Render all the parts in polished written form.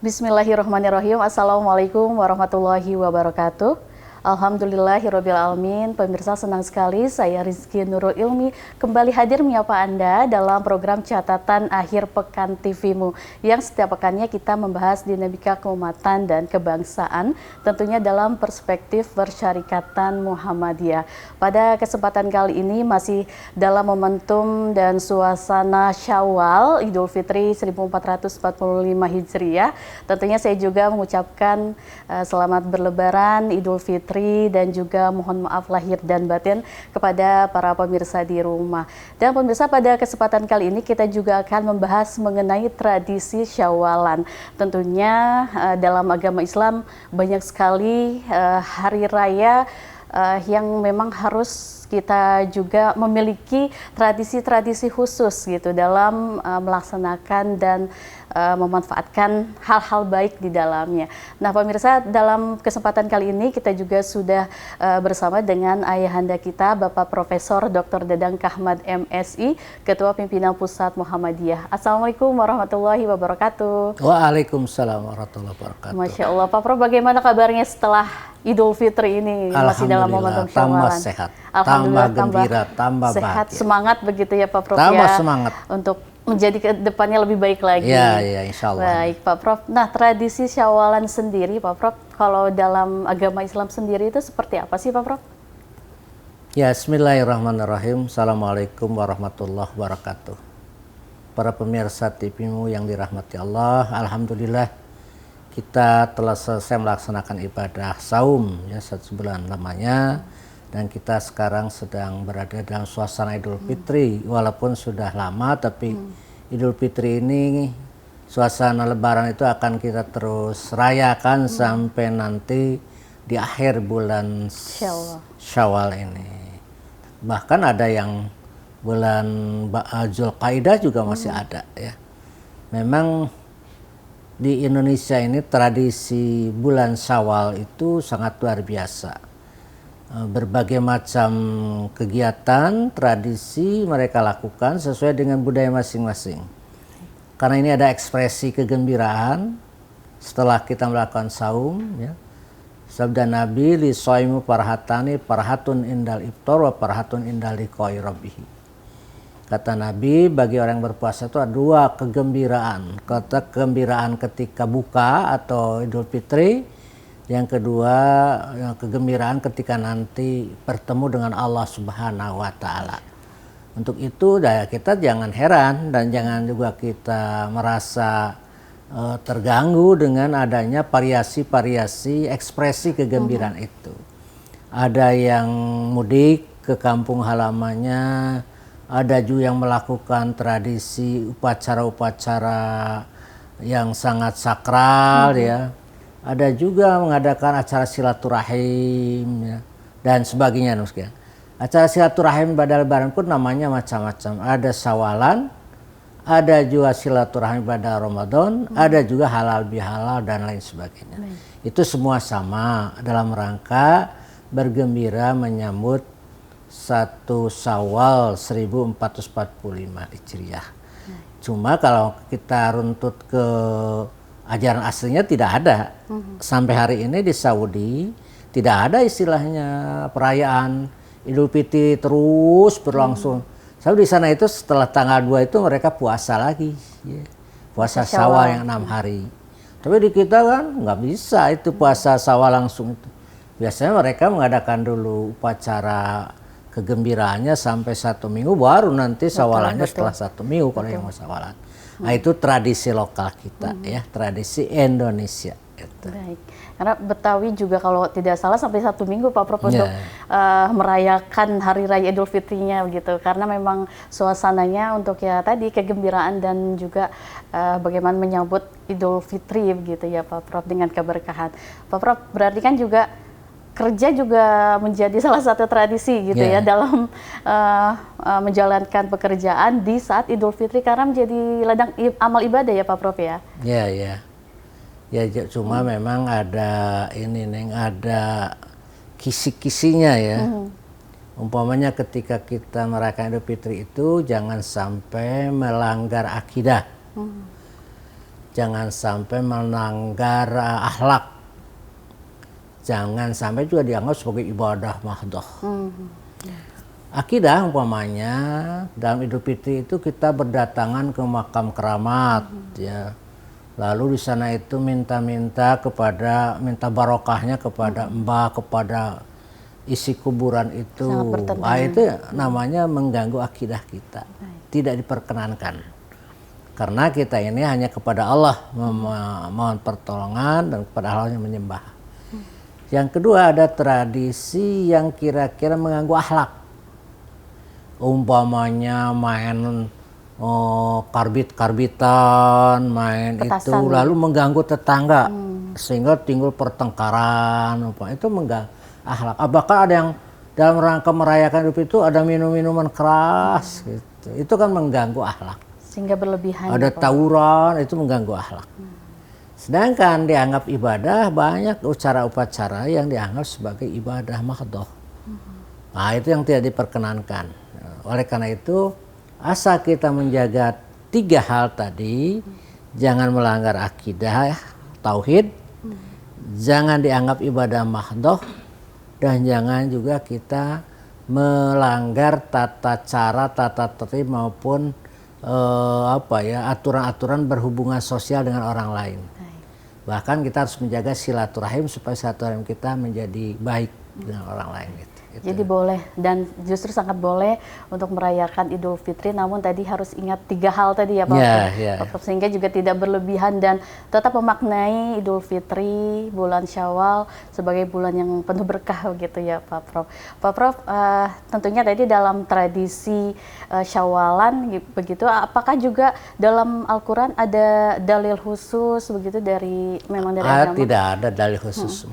Bismillahirrahmanirrahim. Assalamualaikum warahmatullahi wabarakatuh. Alhamdulillahirabbil alamin. Pemirsa, senang sekali saya Rizky Nurul Ilmi kembali hadir menyapa Anda dalam program Catatan Akhir Pekan TV-mu yang setiap pekannya kita membahas dinamika keumatan dan kebangsaan, tentunya dalam perspektif Persyarikatan Muhammadiyah. Pada kesempatan kali ini masih dalam momentum dan suasana Syawal Idul Fitri 1445 Hijriah. Tentunya saya juga mengucapkan selamat berlebaran Idul Fitri dan juga mohon maaf lahir dan batin kepada para pemirsa di rumah. Dan pemirsa, pada kesempatan kali ini kita juga akan membahas mengenai tradisi Syawalan. Tentunya dalam agama Islam banyak sekali hari raya yang memang harus kita juga memiliki tradisi-tradisi khusus gitu dalam melaksanakan dan memanfaatkan hal-hal baik di dalamnya. Nah, pemirsa, dalam kesempatan kali ini kita juga sudah bersama dengan ayahanda kita, Bapak Profesor Dr. Dadang Kahmad MSI, Ketua Pimpinan Pusat Muhammadiyah. Assalamualaikum warahmatullahi wabarakatuh. Waalaikumsalam warahmatullahi wabarakatuh. Masya Allah, Pak Prof, bagaimana kabarnya setelah Idul Fitri ini? Masih dalam momentum Syawalan. Tambah sehat, tambah gembira, tambah sehat, bahagia. Semangat begitu ya Pak Prof, tambah ya, semangat untuk menjadi ke depannya lebih baik lagi. Ya, insya Allah. Baik Pak Prof. Nah, tradisi Syawalan sendiri Pak Prof, kalau dalam agama Islam sendiri itu seperti apa sih Pak Prof? Ya, bismillahirrahmanirrahim. Assalamualaikum warahmatullahi wabarakatuh. Para pemirsa TV-mu yang dirahmati Allah, alhamdulillah kita telah selesai melaksanakan ibadah saum ya 1 bulan lamanya, dan kita sekarang sedang berada dalam suasana Idul Fitri. Walaupun sudah lama, tapi Idul Fitri ini suasana Lebaran itu akan kita terus rayakan sampai nanti di akhir bulan Syawal ini. Bahkan ada yang bulan Zulqaidah juga masih ada ya. Memang di Indonesia ini tradisi bulan Syawal itu sangat luar biasa. Berbagai macam kegiatan, tradisi mereka lakukan sesuai dengan budaya masing-masing. Karena ini ada ekspresi kegembiraan setelah kita melakukan saum ya. Sabda Nabi, li shaimu farhatani, farhatun indal iftar wa farhatun indal liqa'i rabbih. Kata Nabi, bagi orang yang berpuasa itu ada 2 kegembiraan. Kegembiraan ketika buka atau Idul Fitri. Yang kedua, kegembiraan ketika nanti bertemu dengan Allah Subhanahu wa Ta'ala. Untuk itu, kita jangan heran dan jangan juga kita merasa terganggu dengan adanya variasi-variasi ekspresi kegembiraan itu. Ada yang mudik ke kampung halamannya, ada juga yang melakukan tradisi upacara-upacara yang sangat sakral ya. Ada juga mengadakan acara silaturahim ya, dan sebagainya. Acara silaturahim pada Lebaran pun namanya macam-macam. Ada Syawalan, ada juga silaturahim pada Ramadan, ada juga halal bihalal dan lain sebagainya. Itu semua sama dalam rangka bergembira menyambut 1 Syawal 1445 Hijriah. Cuma kalau kita runtut ke ajaran aslinya tidak ada. Sampai hari ini di Saudi tidak ada istilahnya perayaan Idul Fitri terus berlangsung. Di sana itu setelah tanggal 2 itu mereka puasa lagi. Ya. Puasa Syawal yang 6 hari. Tapi di kita kan nggak bisa itu puasa Syawal langsung itu. Biasanya mereka mengadakan dulu upacara kegembiraannya sampai 1 minggu, baru nanti Syawalannya setelah 1 minggu kalau yang mau Syawalan. Nah, itu tradisi lokal kita ya, tradisi Indonesia. Gitu. Baik, karena Betawi juga kalau tidak salah sampai 1 minggu Pak Prof untuk merayakan Hari Raya Idul Fitrinya gitu, karena memang suasananya untuk ya tadi kegembiraan dan juga bagaimana menyambut Idul Fitri begitu ya Pak Prof dengan keberkahan. Pak Prof, berarti kan juga kerja juga menjadi salah satu tradisi gitu ya dalam menjalankan pekerjaan di saat Idul Fitri, karena menjadi ladang amal ibadah ya Pak Prof ya. Ya cuma memang ada ada kisi-kisinya ya. Umpamanya ketika kita merayakan Idul Fitri itu jangan sampai melanggar akidah. jangan sampai melanggar akhlak, jangan sampai juga dianggap sebagai ibadah mahdoh. Akidah umpamanya dalam Idul Fitri itu kita berdatangan ke makam keramat, ya. Lalu di sana itu minta barokahnya kepada mbah, kepada isi kuburan itu. Itu namanya mengganggu akidah kita. Tidak diperkenankan. Karena kita ini hanya kepada Allah memohon pertolongan dan kepada Allah yang menyembah. Yang kedua ada tradisi yang kira-kira mengganggu akhlak. Umpamanya main karbit-karbitan, main petasan, itu lalu mengganggu tetangga sehingga timbul pertengkaran, itu mengganggu akhlak. Apakah ada yang dalam rangka merayakan Idul Fitri itu ada minum-minuman keras gitu. Itu kan mengganggu akhlak. Sehingga berlebihan. Ada tawuran, itu mengganggu akhlak. Sedangkan dianggap ibadah banyak upacara-upacara yang dianggap sebagai ibadah mahdoh. Nah, itu yang tidak diperkenankan. Oleh karena itu asal kita menjaga 3 hal tadi, jangan melanggar akidah, tauhid, jangan dianggap ibadah mahdoh, dan jangan juga kita melanggar tata cara, tata tertib maupun aturan-aturan berhubungan sosial dengan orang lain. Bahkan kita harus menjaga silaturahim supaya silaturahim kita menjadi baik dengan orang lain. Jadi boleh dan justru sangat boleh untuk merayakan Idul Fitri, namun tadi harus ingat 3 hal tadi ya Pak Prof, sehingga juga tidak berlebihan dan tetap memaknai Idul Fitri bulan Syawal sebagai bulan yang penuh berkah begitu ya Pak Prof. Pak Prof, tentunya tadi dalam tradisi Syawalan begitu, apakah juga dalam Al-Quran ada dalil khusus begitu dari agama? Tidak ada dalil khusus.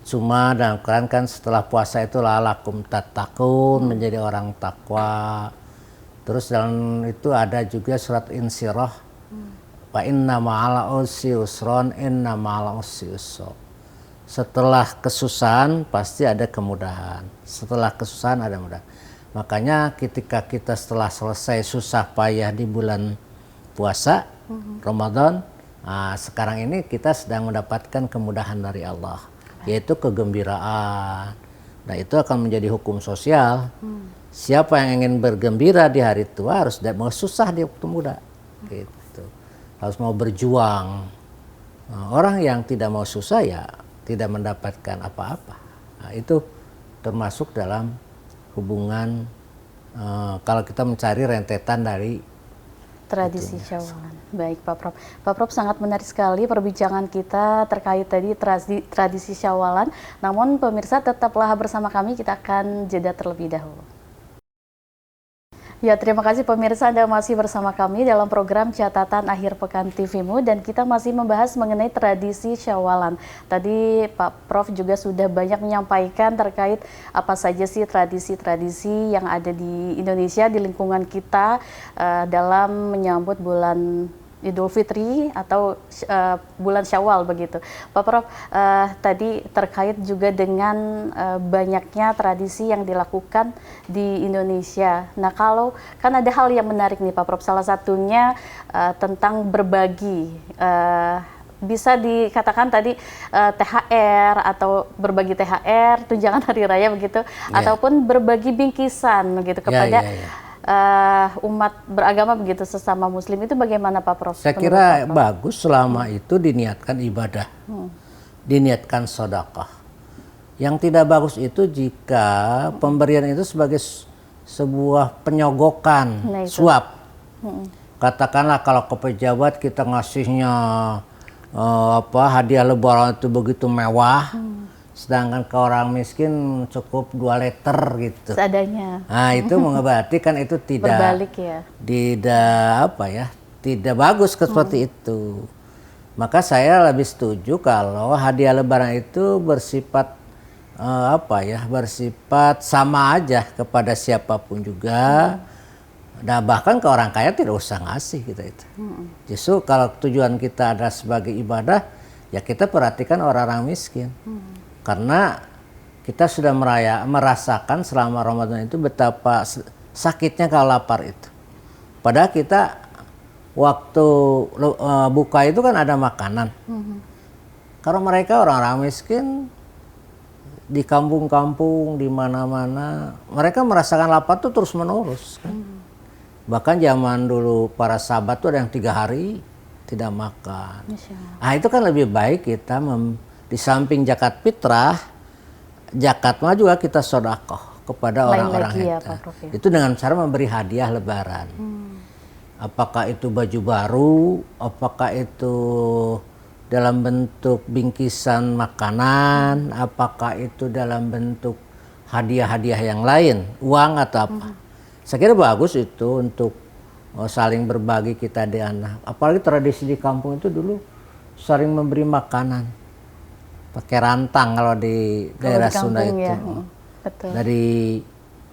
Cuma dalam Quran kan setelah puasa itu la'allakum tattaqun, menjadi orang takwa. Terus dalam itu ada juga surat Insyirah, wa inna ma'al usri yusron, inna ma'al usri yusra. Setelah kesusahan pasti ada kemudahan. Setelah kesusahan ada mudahan. Makanya ketika kita setelah selesai susah payah di bulan puasa Ramadan, sekarang ini kita sedang mendapatkan kemudahan dari Allah, yaitu kegembiraan. Nah, itu akan menjadi hukum sosial. Siapa yang ingin bergembira di hari tua harus mau susah di waktu muda. Gitu. Harus mau berjuang. Nah, orang yang tidak mau susah ya tidak mendapatkan apa-apa. Nah, itu termasuk dalam hubungan kalau kita mencari rentetan dari tradisi Syawalan. Baik Pak Prof. Pak Prof, sangat menarik sekali perbincangan kita terkait tadi tradisi Syawalan. Namun pemirsa tetaplah bersama kami, kita akan jeda terlebih dahulu. Ya, terima kasih pemirsa, Anda masih bersama kami dalam program Catatan Akhir Pekan TVMU dan kita masih membahas mengenai tradisi Syawalan. Tadi Pak Prof juga sudah banyak menyampaikan terkait apa saja sih tradisi-tradisi yang ada di Indonesia, di lingkungan kita dalam menyambut bulan Idul Fitri atau bulan Syawal begitu. Pak Prof, tadi terkait juga dengan banyaknya tradisi yang dilakukan di Indonesia. Nah, kalau kan ada hal yang menarik nih Pak Prof, salah satunya tentang berbagi. Bisa dikatakan tadi THR atau berbagi THR, tunjangan hari raya begitu, ataupun berbagi bingkisan begitu kepada umat beragama begitu, sesama muslim. Itu bagaimana Pak Prof? Saya kira bagus selama itu diniatkan ibadah, diniatkan sedekah. Yang tidak bagus itu jika pemberian itu sebagai sebuah penyogokan, suap. Katakanlah kalau ke pejabat kita ngasihnya hadiah lebaran itu begitu mewah, sedangkan ke orang miskin cukup 2 liter gitu. Seadanya. Nah, itu berarti kan itu tidak berbalik ya. Tidak bagus seperti itu. Maka saya lebih setuju kalau hadiah lebaran itu bersifat bersifat sama aja kepada siapapun juga. Nah, bahkan ke orang kaya tidak usah ngasih kita itu. Justru kalau tujuan kita adalah sebagai ibadah, ya kita perhatikan orang-orang miskin. Karena kita sudah merasakan selama Ramadan itu betapa sakitnya kalau lapar itu. Padahal kita waktu buka itu kan ada makanan. Karena mereka orang-orang miskin di kampung-kampung di mana-mana, mereka merasakan lapar tuh terus menerus. Kan? Bahkan zaman dulu para sahabat tuh ada yang 3 hari tidak makan. Ah itu kan lebih baik kita di samping zakat fitrah, zakat mah juga kita sedekah kepada orang-orang ya, itu. Pak Prof, ya? Itu dengan cara memberi hadiah lebaran. Apakah itu baju baru, apakah itu dalam bentuk bingkisan makanan, apakah itu dalam bentuk hadiah-hadiah yang lain, uang atau apa. Saya kira bagus itu untuk saling berbagi kita di anak. Apalagi tradisi di kampung itu dulu sering memberi makanan. Pakai rantang kalau di daerah Sunda itu. Ya. Betul. Dari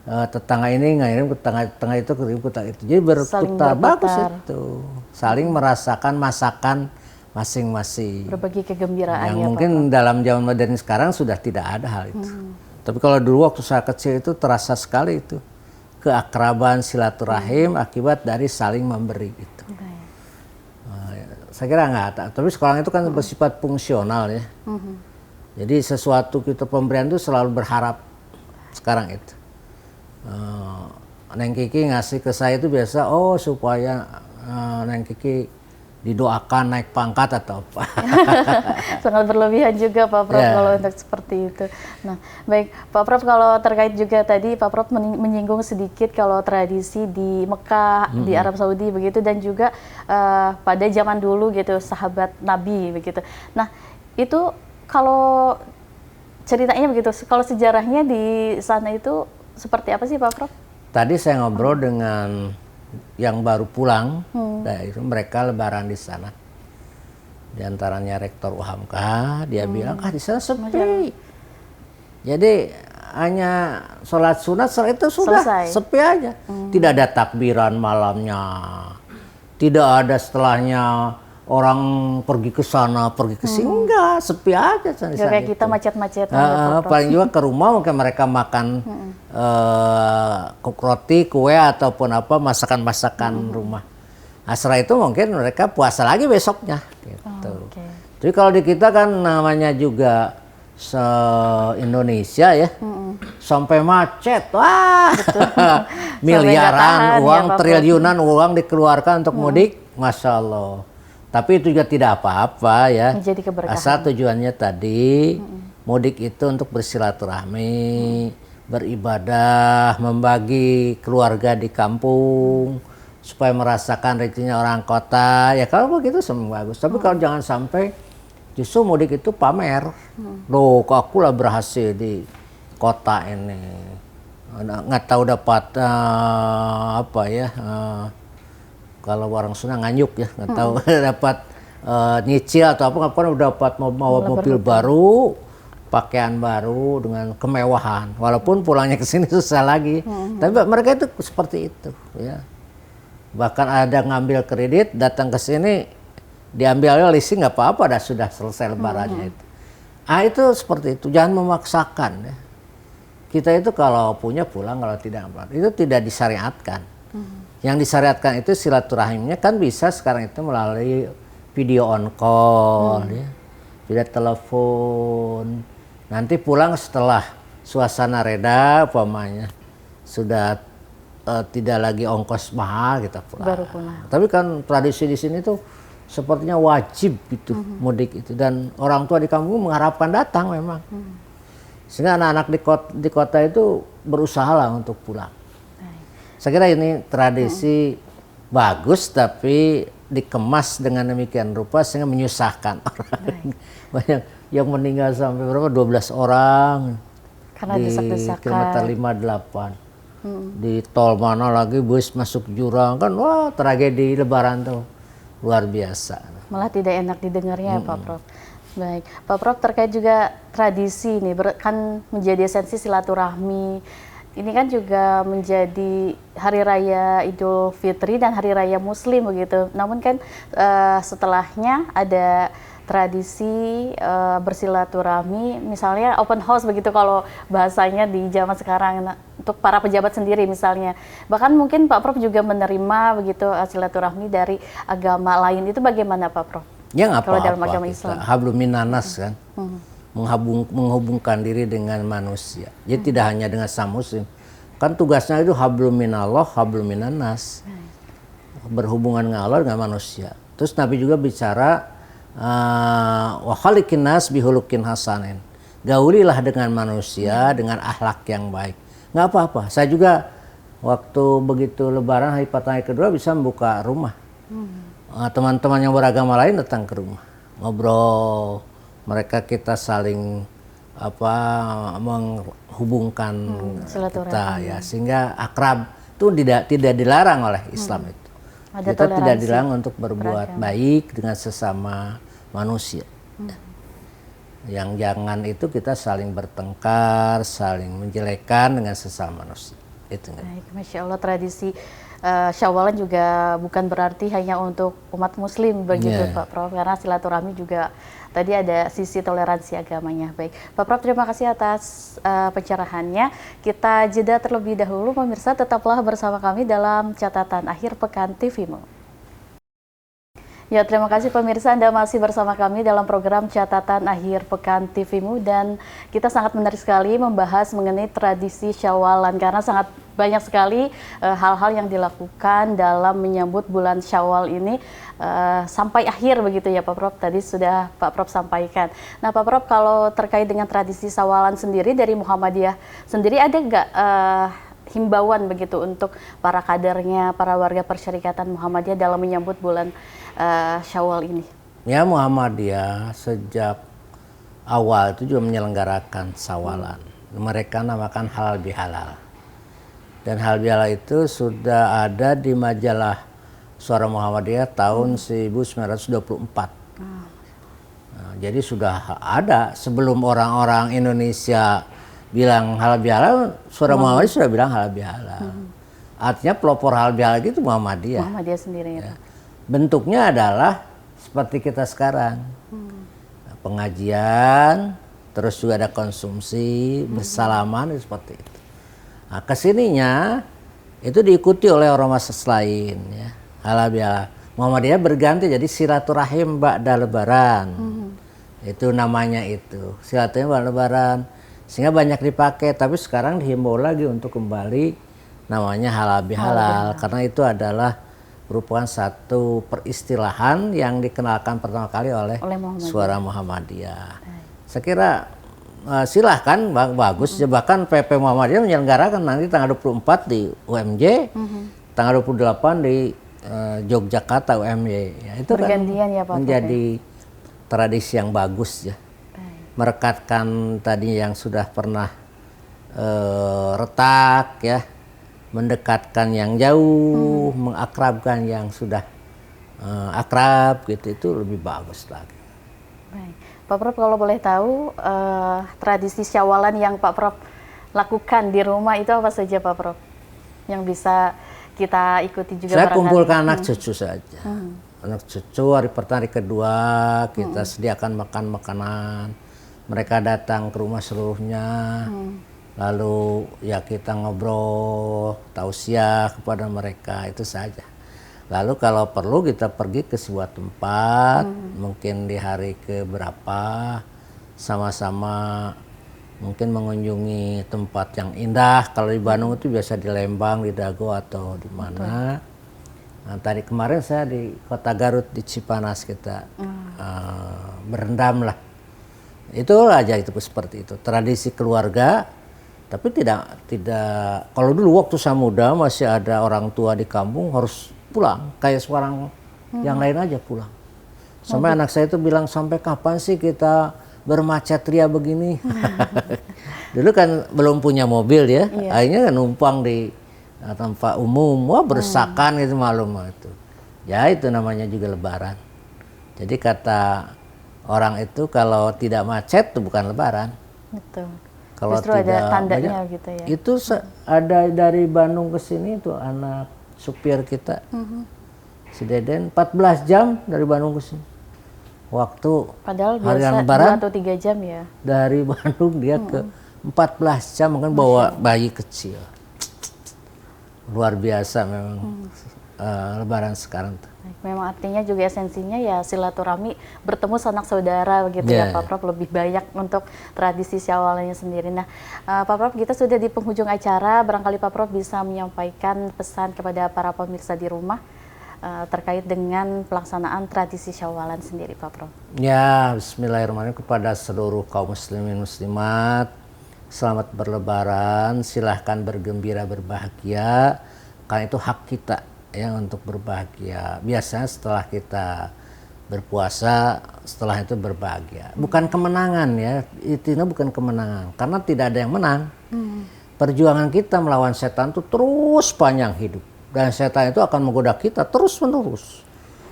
tetangga ini ngirim ke tetangga itu kirim ke tetangga itu. Jadi berputar bagus itu. Saling merasakan masakan masing-masing. Berbagi kegembiraan yang ya, mungkin Pak. dalam zaman modern sekarang sudah tidak ada hal itu. Tapi kalau dulu waktu saya kecil itu terasa sekali itu keakraban silaturahim akibat dari saling memberi itu. Saya kira nggak, tapi sekarang itu kan bersifat fungsional ya. Jadi sesuatu kita pemberian itu selalu berharap sekarang itu. Neng Kiki ngasih ke saya itu biasa, supaya Neng Kiki didoakan naik pangkat atau apa. Sangat berlebihan juga Pak Prof kalau untuk seperti itu. Nah, baik Pak Prof, kalau terkait juga tadi Pak Prof menyinggung sedikit kalau tradisi di Mekah, di Arab Saudi begitu, dan juga pada zaman dulu gitu sahabat Nabi begitu. Nah, itu kalau ceritanya begitu, kalau sejarahnya di sana itu seperti apa sih Pak Prof? Tadi saya ngobrol dengan yang baru pulang, itu mereka lebaran di sana. Di antaranya Rektor UHAMK, dia bilang, di sana sepi. Jadi hanya sholat sunat itu sudah selesai. Sepi aja. Tidak ada takbiran malamnya, tidak ada setelahnya orang pergi ke sana, pergi ke sini, enggak, sepi aja. Kayak kita macet-macetan. Paling juga ke rumah mungkin mereka makan roti, kue ataupun apa masakan-masakan rumah. Nah, setelah itu mungkin mereka puasa lagi besoknya. Gitu. Jadi kalau di kita kan namanya juga se-Indonesia ya, sampai macet, wah, miliaran uang, ya, triliunan uang dikeluarkan untuk mudik, Masya Allah. Tapi itu juga tidak apa-apa ya, asal tujuannya tadi mudik itu untuk bersilaturahmi, beribadah, membagi keluarga di kampung, supaya merasakan rezekinya orang kota. Ya kalau begitu semua bagus. Tapi kalau jangan sampai justru mudik itu pamer. Loh, kok aku lah berhasil di kota ini. Nggak tahu dapat apa ya. Kalau orang Sunda nganyuk ya, nggak tahu dapat nyicil atau apa, kan udah dapat mobil baru, pakaian baru dengan kemewahan. Walaupun pulangnya ke sini susah lagi, tapi mereka itu seperti itu, ya. Bahkan ada ngambil kredit, datang ke sini diambil leasing nggak apa-apa, dah sudah selesai lebarannya itu. Itu seperti itu, jangan memaksakan ya. Kita itu kalau punya pulang, kalau tidak itu tidak disyariatkan. Yang disyariatkan itu silaturahimnya kan bisa sekarang itu melalui video on call, ya, video telepon. Nanti pulang setelah suasana reda, umpamanya sudah tidak lagi ongkos mahal, kita pulang. Baru pulang. Tapi kan tradisi di sini tuh sepertinya wajib itu mudik itu, dan orang tua di kampung mengharapkan datang memang. Sehingga anak-anak di kota itu berusaha lah untuk pulang. Saya kira ini tradisi bagus, tapi dikemas dengan demikian rupa sehingga menyusahkan orang. Banyak yang meninggal sampai berapa? 12 orang karena di kilometer 58. Di tol mana lagi bus masuk jurang, kan wah tragedi lebaran tuh luar biasa. Malah tidak enak didengarnya ya Pak Prof. Baik, Pak Prof, terkait juga tradisi ini kan menjadi esensi silaturahmi. Ini kan juga menjadi hari raya Idul Fitri dan hari raya Muslim begitu. Namun kan setelahnya ada tradisi bersilaturahmi, misalnya open house begitu kalau bahasanya di zaman sekarang. Nah, untuk para pejabat sendiri misalnya, bahkan mungkin Pak Prof juga menerima begitu silaturahmi dari agama lain, itu bagaimana Pak Prof? Ya nggak Kalau dalam apa-apa, agama Islam. hablum minanas kan, menghubungkan diri dengan manusia. Jadi tidak hanya dengan sama muslim, kan tugasnya itu hablum minallah, hablum minanas, berhubungan dengan Allah dengan manusia. Terus Nabi juga bicara wa khaliqin nas bihulukin hasanin, gaulilah dengan manusia dengan akhlak yang baik. Nggak apa-apa, saya juga waktu begitu lebaran hari pertama hari kedua bisa membuka rumah. Teman-teman yang beragama lain datang ke rumah, ngobrol, mereka kita saling menghubungkan kita ya, sehingga akrab itu tidak dilarang oleh Islam itu. Ada kita toleransi, tidak dilarang untuk berbuat baik dengan sesama manusia. Yang jangan itu kita saling bertengkar, saling menjelekkan dengan sesama manusia. Itu. Baik, Masya Allah, tradisi Syawalan juga bukan berarti hanya untuk umat muslim begitu Pak Prof, karena silaturahmi juga tadi ada sisi toleransi agamanya. Baik, Pak Prof, terima kasih atas pencerahannya. Kita jeda terlebih dahulu, pemirsa tetaplah bersama kami dalam catatan akhir pekan TVMU. Ya, terima kasih pemirsa, Anda masih bersama kami dalam program Catatan Akhir Pekan TVMU, dan kita sangat menarik sekali membahas mengenai tradisi Syawalan karena sangat banyak sekali hal-hal yang dilakukan dalam menyambut bulan Syawal ini sampai akhir begitu ya Pak Prof, tadi sudah Pak Prof sampaikan. Nah Pak Prof, kalau terkait dengan tradisi Syawalan sendiri dari Muhammadiyah sendiri, ada nggak himbauan begitu untuk para kadernya, para warga persyarikatan Muhammadiyah dalam menyambut bulan Syawal ini? Ya, Muhammadiyah sejak awal itu juga menyelenggarakan Syawalan. Mereka namakan halal bihalal. Dan halal bihalal itu sudah ada di majalah Suara Muhammadiyah tahun 1924. Nah, jadi sudah ada sebelum orang-orang Indonesia bilang halal bihalal, Suara Muhammadiyah sudah bilang halal bihalal. Artinya pelopor halal bihalal itu Muhammadiyah. Muhammadiyah sendiri ya. Bentuknya adalah seperti kita sekarang, pengajian, terus juga ada konsumsi, bersalaman, seperti itu. Nah, kesininya itu diikuti oleh ormas lain, ya, halal bihalal. Muhammadiyah berganti jadi silaturahim ba'da lebaran. Itu namanya itu, silaturahim ba'da lebaran. Sehingga banyak dipakai, tapi sekarang dihimbau lagi untuk kembali namanya halal bihalal, karena itu adalah merupakan satu peristilahan yang dikenalkan pertama kali oleh Suara Muhammadiyah. Saya kira silahkan, bagus. Bahkan PP Muhammadiyah menyelenggarakan nanti tanggal 24 di UMJ, tanggal 28 di Yogyakarta UMY. Ya, itu bergantian kan ya Pak, menjadi tradisi yang bagus ya. Merekatkan tadi yang sudah pernah retak ya, mendekatkan yang jauh, mengakrabkan yang sudah akrab gitu, itu lebih bagus lagi. Baik. Pak Prof, kalau boleh tahu tradisi Syawalan yang Pak Prof lakukan di rumah itu apa saja Pak Prof? Yang bisa kita ikuti juga. Saya kumpulkan anak cucu saja. Anak cucu hari pertama hari kedua kita sediakan makan makanan. Mereka datang ke rumah seluruhnya. Lalu ya kita ngobrol, tausiah kepada mereka, itu saja. Lalu kalau perlu kita pergi ke sebuah tempat, mungkin di hari keberapa, sama-sama mungkin mengunjungi tempat yang indah. Kalau di Bandung itu biasa di Lembang, di Dago atau di mana. Nah, tadi kemarin saya di Kota Garut, di Cipanas kita berendam lah. Itu aja, itu seperti itu. Tradisi keluarga. Tapi tidak kalau dulu waktu saya muda masih ada orang tua di kampung harus pulang, kayak seorang yang lain aja pulang. Sampai anak saya itu bilang, sampai kapan sih kita bermacet ria begini? Dulu kan belum punya mobil ya, akhirnya kan numpang di tempat umum, wah bersakan gitu malum itu. Ya itu namanya juga lebaran. Jadi kata orang itu kalau tidak macet itu bukan lebaran. Betul. Kalau justru ada tandanya gitu ya. Itu ada dari Bandung ke sini tuh anak supir kita, si Deden 14 jam dari Bandung ke sini. waktu Padahal hari biasa 2 Lebaran atau 3 jam ya. dari Bandung dia ke 14 jam mungkin bawa bayi kecil. Luar biasa memang Lebaran sekarang tuh. Memang artinya juga esensinya ya silaturahmi, bertemu sanak saudara begitu ya Pak Prof, lebih banyak untuk tradisi Syawalnya sendiri. Nah, Pak Prof, kita sudah di penghujung acara, barangkali Pak Prof bisa menyampaikan pesan kepada para pemirsa di rumah terkait dengan pelaksanaan tradisi Syawalan sendiri Pak Prof. Ya, bismillahirrahmanirrahim kepada seluruh kaum muslimin muslimat. Selamat berlebaran, silahkan bergembira berbahagia karena itu hak kita ya untuk berbahagia. Biasanya setelah kita berpuasa, setelah itu berbahagia. Bukan kemenangan ya, intinya bukan kemenangan karena tidak ada yang menang. Perjuangan kita melawan setan itu terus panjang hidup dan setan itu akan menggoda kita terus menerus.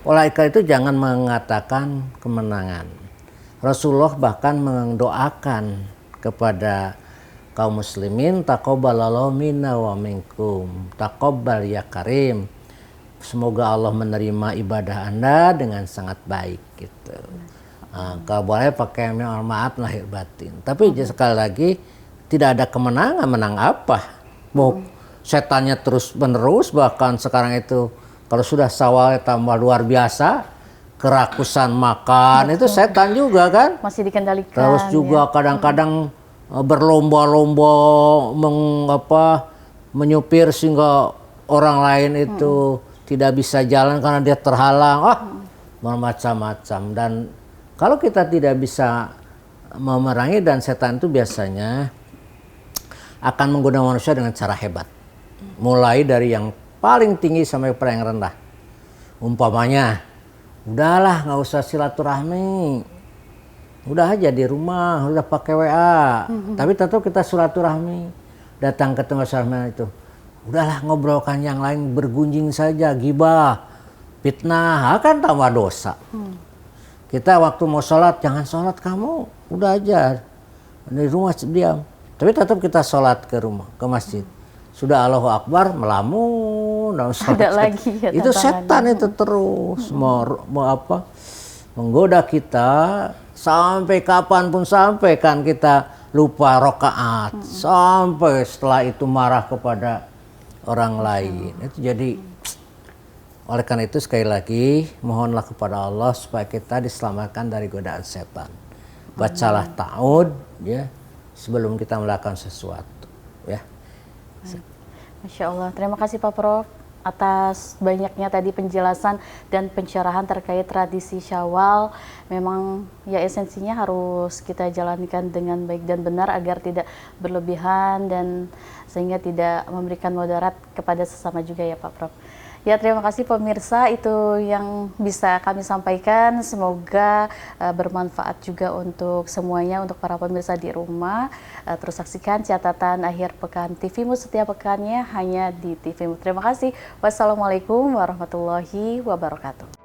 Oleh karena itu jangan mengatakan kemenangan. Rasulullah bahkan mendoakan kepada kaum muslimin, taqabbalallahu minna wa minkum, taqabbal ya karim. Semoga Allah menerima ibadah Anda dengan sangat baik gitu. Kalau boleh pakai maaf lahir batin. Tapi sekali lagi tidak ada kemenangan, menang apa? Mau setannya terus menerus, bahkan sekarang itu kalau sudah Syawal tambah luar biasa, kerakusan makan itu setan juga kan? Masih dikendalikan. Terus juga kadang-kadang berlomba-lomba menyupir sehingga orang lain itu tidak bisa jalan karena dia terhalang, macam-macam. Dan kalau kita tidak bisa memerangi, dan setan itu biasanya akan menggoda manusia dengan cara hebat, mulai dari yang paling tinggi sampai pada yang rendah. Umpamanya, udahlah nggak usah silaturahmi, udah aja di rumah, udah pakai WA, tapi tetap kita silaturahmi, datang ke tengah sana itu. Udahlah ngobrolkan yang lain, bergunjing saja, gibah, fitnah, akan tambah dosa. Kita waktu mau sholat, jangan sholat kamu, udah aja di rumah diam. Tapi tetap kita sholat ke rumah, ke masjid. Sudah Allahu Akbar, melamun, ada lagi ya, itu setan itu terus menggoda kita sampai kapanpun, sampai kan kita lupa rokaat, sampai setelah itu marah kepada orang lain. Itu jadi oleh karena itu sekali lagi mohonlah kepada Allah supaya kita diselamatkan dari godaan setan. Bacalah ta'awud ya sebelum kita melakukan sesuatu ya. Masya Allah, terima kasih Pak Prof atas banyaknya tadi penjelasan dan pencerahan terkait tradisi Syawal. Memang ya esensinya harus kita jalankan dengan baik dan benar agar tidak berlebihan dan sehingga tidak memberikan mudarat kepada sesama juga ya Pak Prof. Ya, terima kasih pemirsa, itu yang bisa kami sampaikan. Semoga bermanfaat juga untuk semuanya, untuk para pemirsa di rumah. Terus saksikan catatan akhir pekan TVMU setiap pekannya hanya di TVMU. Terima kasih. Wassalamualaikum warahmatullahi wabarakatuh.